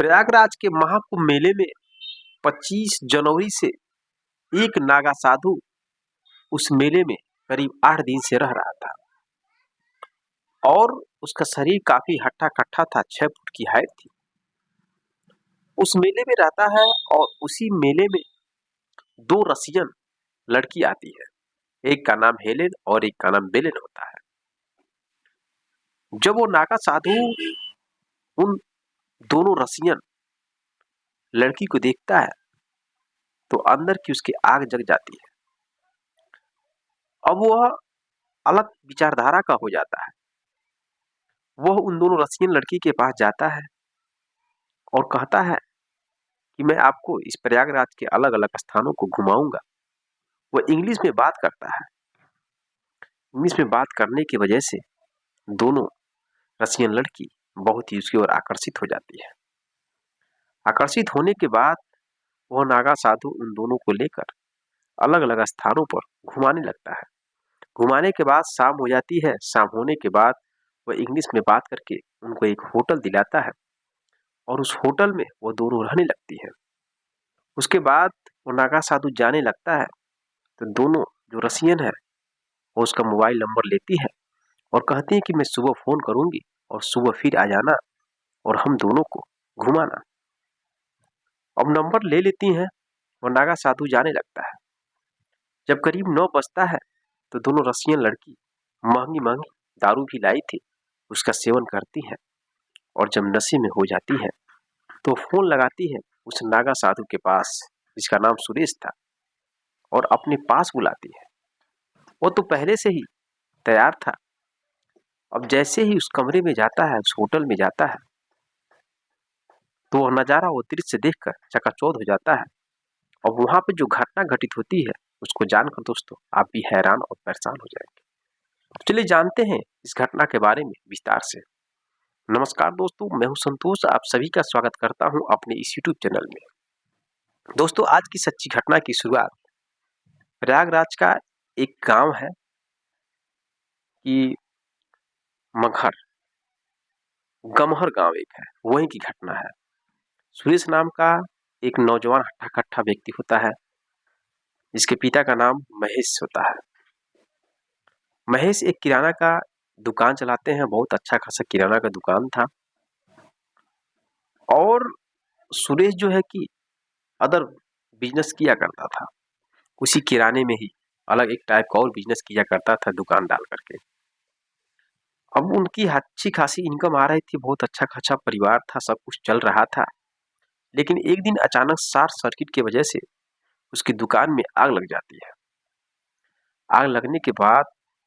प्रयागराज के महाकुंभ मेले में 25 जनवरी से एक नागा साधु उस मेले में करीब 8 दिन से रह रहा था और उसका शरीर काफी हट्टा कट्टा था, 6 फुट की हाइट थी। उस मेले में रहता है और उसी मेले में 2 रसियन लड़की आती है। एक का नाम हेलेन और एक का नाम बेलेन होता है। जब वो नागा साधु उन दोनों रसियन लड़की को देखता है तो अंदर की उसकी आग जग जाती है। अब वह अलग विचारधारा का हो जाता है। वह उन दोनों रसियन लड़की के पास जाता है और कहता है कि मैं आपको इस प्रयागराज के अलग अलग स्थानों को घुमाऊंगा। वह इंग्लिश में बात करता है। इंग्लिश में बात करने की वजह से दोनों रसियन लड़की बहुत ही उसकी ओर आकर्षित हो जाती है। आकर्षित होने के बाद वह नागा साधु उन दोनों को लेकर अलग अलग स्थानों पर घुमाने लगता है। घुमाने के बाद शाम हो जाती है। शाम होने के बाद वह इंग्लिश में बात करके उनको एक होटल दिलाता है और उस होटल में वो दोनों रहने लगती है। उसके बाद वो नागा साधु जाने लगता है तो दोनों जो रसियन है वो उसका मोबाइल नंबर लेती है और कहती है कि मैं सुबह फोन करूंगी और सुबह फिर आ जाना और हम दोनों को घुमाना। अब नंबर ले लेती हैं। वो नागा साधु जाने लगता है। जब करीब 9 बजता है तो दोनों रसियन लड़की महंगी महंगी दारू भी लाई थी, उसका सेवन करती है और जब नशे में हो जाती है तो फोन लगाती है उस नागा साधु के पास जिसका नाम सुरेश था और अपने पास बुलाती है। वो तो पहले से ही तैयार था। अब जैसे ही उस कमरे में जाता है, उस होटल में जाता है तो वह नजारा, वो दृश्य देखकर चकाचौंध हो जाता है और वहां पर जो घटना घटित होती है उसको जानकर दोस्तों आप भी हैरान और परेशान हो जाएंगे। तो चलिए जानते हैं इस घटना के बारे में विस्तार से। नमस्कार दोस्तों, मैं हूं संतोष, आप सभी का स्वागत करता हूं अपने इस यूट्यूब चैनल में। दोस्तों आज की सच्ची घटना की शुरुआत प्रयागराज का एक गांव है कि मगहर, गमहर गांव एक है, वहीं की घटना है। सुरेश नाम का एक नौजवान हट्टा कट्टा व्यक्ति होता है जिसके पिता का नाम महेश होता है। महेश एक किराना का दुकान चलाते हैं, बहुत अच्छा खासा किराना का दुकान था। और सुरेश जो है कि अदर बिजनेस किया करता था, उसी किराने में ही अलग एक टाइप का और बिजनेस किया करता था दुकान डाल करके। अब उनकी अच्छी खासी इनकम आ रही थी, बहुत अच्छा खासा परिवार था, सब कुछ चल रहा था। लेकिन एक दिन अचानक शॉर्ट सर्किट की वजह से उसकी दुकान में आग लग जाती है। आग लगने के बाद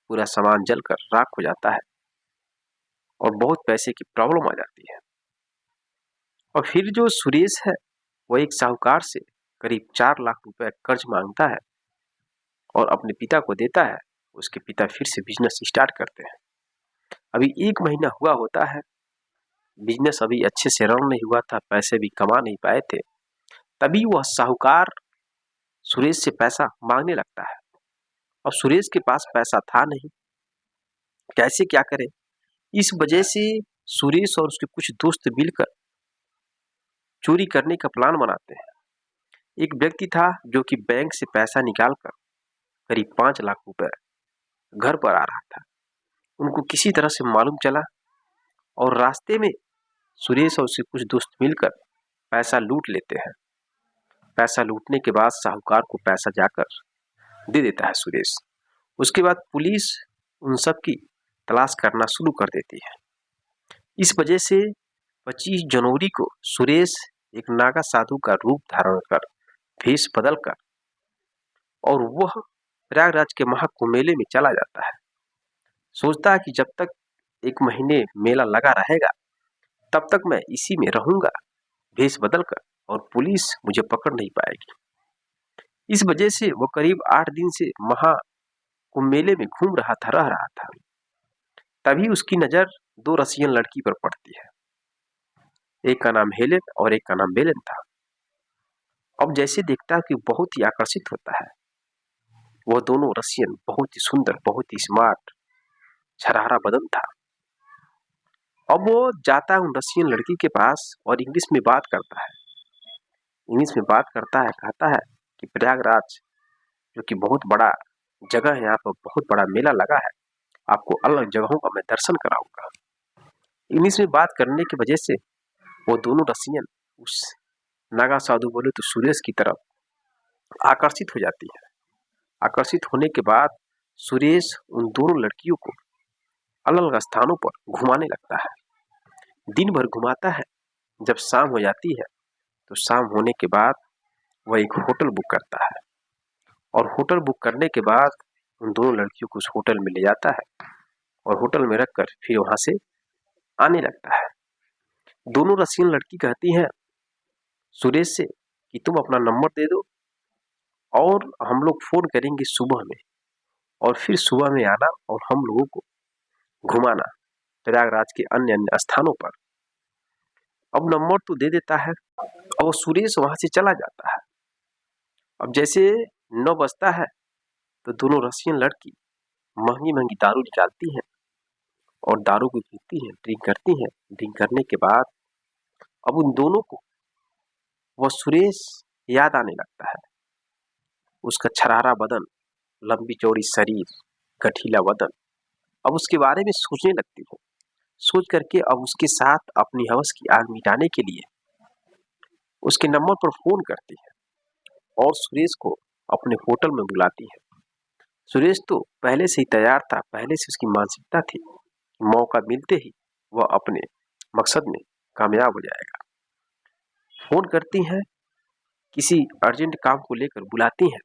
पूरा सामान जलकर राख हो जाता है और बहुत पैसे की प्रॉब्लम आ जाती है। और फिर जो सुरेश है वो एक साहूकार से करीब 4 लाख रुपए कर्ज मांगता है और अपने पिता को देता है। उसके पिता फिर से बिजनेस स्टार्ट करते हैं। अभी 1 महीना हुआ होता है, बिजनेस अभी अच्छे से रन नहीं हुआ था, पैसे भी कमा नहीं पाए थे। तभी वह साहूकार सुरेश से पैसा मांगने लगता है और सुरेश के पास पैसा था नहीं, कैसे क्या करे। इस वजह से सुरेश और उसके कुछ दोस्त मिलकर चोरी करने का प्लान बनाते हैं। एक व्यक्ति था जो कि बैंक से पैसा निकालकर करीब 5 लाख रुपए घर पर आ रहा था। उनको किसी तरह से मालूम चला और रास्ते में सुरेश और उसके कुछ दोस्त मिलकर पैसा लूट लेते हैं। पैसा लूटने के बाद साहूकार को पैसा जाकर दे देता है सुरेश। उसके बाद पुलिस उन सब की तलाश करना शुरू कर देती है। इस वजह से 25 जनवरी को सुरेश एक नागा साधु का रूप धारण कर, भेष बदल कर और वह प्रयागराज के महाकुंभ मेले में चला जाता है। सोचता है कि जब तक 1 महीने मेला लगा रहेगा तब तक मैं इसी में रहूंगा भेष बदल कर और पुलिस मुझे पकड़ नहीं पाएगी। इस वजह से वो करीब 8 दिन से महाकुंभ मेले में घूम रहा था, रह रहा था। तभी उसकी नजर 2 रसियन लड़की पर पड़ती है। एक का नाम हेलेन और एक का नाम बेलेन था। अब जैसे देखता है कि बहुत ही आकर्षित होता है। वह दोनों रसियन बहुत ही सुंदर, बहुत ही स्मार्ट, छरहरा बदन था। अब वो जाता है उन रसियन लड़की के पास और इंग्लिश में बात करता है। इंग्लिश में बात करता है, कहता है कि प्रयागराज जो कि बहुत बड़ा जगह है, यहाँ पर बहुत बड़ा मेला लगा है, आपको अलग जगहों का मैं दर्शन कराऊंगा। इंग्लिश में बात करने की वजह से वो दोनों रसियन उस नागा साधु बोले तो सुरेश की तरफ आकर्षित हो जाती है। आकर्षित होने के बाद सुरेश उन दोनों लड़कियों को अलग अलग स्थानों पर घुमाने लगता है। दिन भर घुमाता है। जब शाम हो जाती है तो शाम होने के बाद वह एक होटल बुक करता है और होटल बुक करने के बाद उन दोनों लड़कियों को उस होटल में ले जाता है और होटल में रखकर फिर वहां से आने लगता है। दोनों रसियन लड़की कहती हैं सुरेश से कि तुम अपना नंबर दे दो और हम लोग फोन करेंगे सुबह में, और फिर सुबह में आना और हम लोगों को घुमाना प्रयागराज के अन्य अन्य स्थानों पर। अब नंबर तो दे देता है और सुरेश वहां से चला जाता है। अब जैसे 9 बजता है तो दोनों रसियन लड़की महंगी महंगी दारू निकालती हैं और दारू को पीती हैं, ड्रिंक करती हैं। ड्रिंक करने के बाद अब उन दोनों को वह सुरेश याद आने लगता है। उसका छरारा बदन, लंबी चौड़ी शरीर, गठीला बदन। अब उसके बारे में सोचने लगती है। सोच करके अब उसके साथ अपनी हवस की आग मिटाने के लिए उसके नंबर पर फोन करती है और सुरेश को अपने होटल में बुलाती है। सुरेश तो पहले से ही तैयार था, पहले से उसकी मानसिकता थी कि मौका मिलते ही वह अपने मकसद में कामयाब हो जाएगा। फोन करती है, किसी अर्जेंट काम को लेकर बुलाती है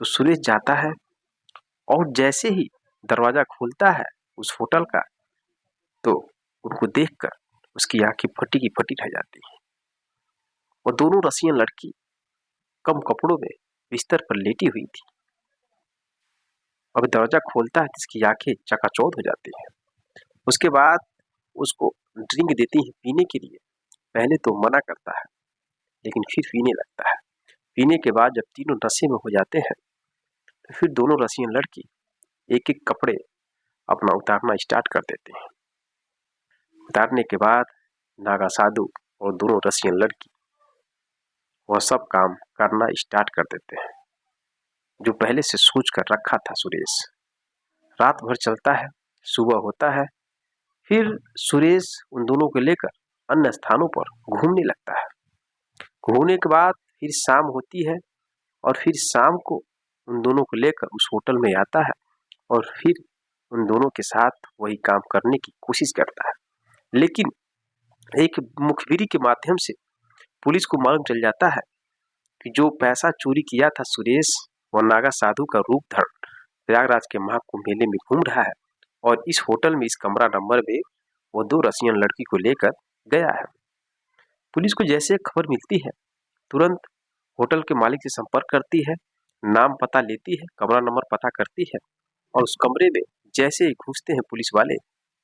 तो सुरेश जाता है और जैसे ही दरवाजा खोलता है उस होटल का तो उनको देखकर उसकी आंखें फटी की फटी रह जाती हैं। और दोनों रसियन लड़की कम कपड़ों में बिस्तर पर लेटी हुई थी। अब दरवाजा खोलता है तो इसकी आंखें चकाचौंध हो जाती हैं। उसके बाद उसको ड्रिंक देती है पीने के लिए। पहले तो मना करता है लेकिन फिर पीने लगता है। पीने के बाद जब तीनों नशे में हो जाते हैं तो फिर दोनों रसियन लड़की एक एक कपड़े अपना उतारना स्टार्ट कर देते हैं। उतारने के बाद नागा साधु और दोनों रसियन लड़की वह सब काम करना स्टार्ट कर देते हैं जो पहले से सोच कर रखा था सुरेश। रात भर चलता है, सुबह होता है, फिर सुरेश उन दोनों को लेकर अन्य स्थानों पर घूमने लगता है। घूमने के बाद फिर शाम होती है और फिर शाम को उन दोनों को लेकर उस होटल में आता है और फिर उन दोनों के साथ वही काम करने की कोशिश करता है। लेकिन एक मुखबिरी के माध्यम से पुलिस को मालूम चल जाता है कि जो पैसा चोरी किया था सुरेश, वह नागा साधु का रूप धारण प्रयागराज के महाकुंभ मेले में घूम रहा है और इस होटल में इस कमरा नंबर में वो दो रसियन लड़की को लेकर गया है। पुलिस को जैसे खबर मिलती है तुरंत होटल के मालिक से संपर्क करती है, नाम पता लेती है, कमरा नंबर पता करती है और उस कमरे में जैसे ही घुसते हैं पुलिस वाले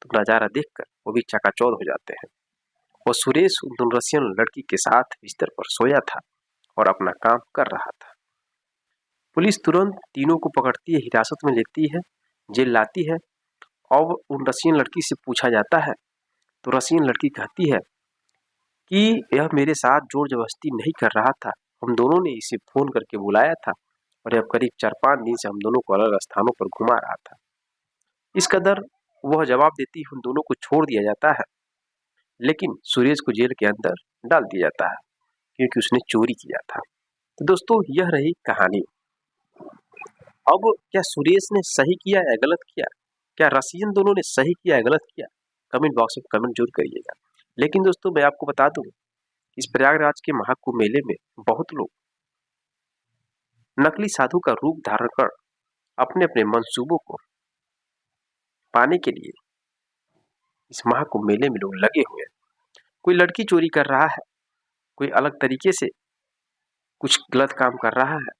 तो नजारा देखकर वो भी चकाचौंध हो जाते हैं। और सुरेश उन दोनों रसियन लड़की के साथ बिस्तर पर सोया था और अपना काम कर रहा था। पुलिस तुरंत तीनों को पकड़ती है, हिरासत में लेती है, जेल लाती है और उन रसियन लड़की से पूछा जाता है तो रसियन लड़की कहती है कि यह मेरे साथ जोर जबरदस्ती नहीं कर रहा था, हम दोनों ने इसे फोन करके बुलाया था और यह करीब 4-5 दिन से हम दोनों को अलग स्थानों पर घुमा रहा था। इस कदर वह जवाब देती उन दोनों को छोड़ दिया जाता है, लेकिन सुरेश को जेल के अंदर डाल दिया जाता है क्योंकि उसने चोरी किया था। तो दोस्तों यह रही कहानी। अब क्या सुरेश ने सही किया या गलत किया, क्या रसियन दोनों ने सही किया या गलत किया, कमेंट बॉक्स में कमेंट जरूर करिएगा। लेकिन दोस्तों मैं आपको बता दूं इस प्रयागराज के महाकुंभ मेले में बहुत लोग नकली साधु का रूप धारण कर अपने अपने मंसूबों को पाने के लिए इस महाकुंभ मेले में लोग लगे हुए हैं। कोई लड़की चोरी कर रहा है, कोई अलग तरीके से कुछ गलत काम कर रहा है,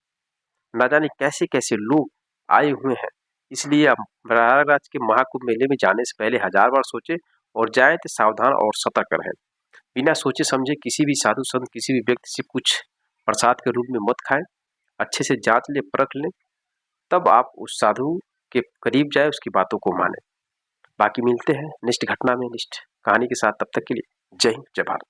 ना जाने कैसे कैसे लोग आए हुए हैं। इसलिए आप प्रयागराज के महाकुंभ मेले में जाने से पहले 1000 बार सोचे और जाए तो सावधान और सतर्क रहें। बिना सोचे समझे किसी भी साधु संत किसी भी व्यक्ति से कुछ प्रसाद के रूप में मत खाएं। अच्छे से जांच ले, परख लें, तब आप उस साधु के करीब जाए, उसकी बातों को माने। बाकी मिलते हैं नेक्स्ट घटना में, नेक्स्ट कहानी के साथ। तब तक के लिए जय हिंद, जय भारत।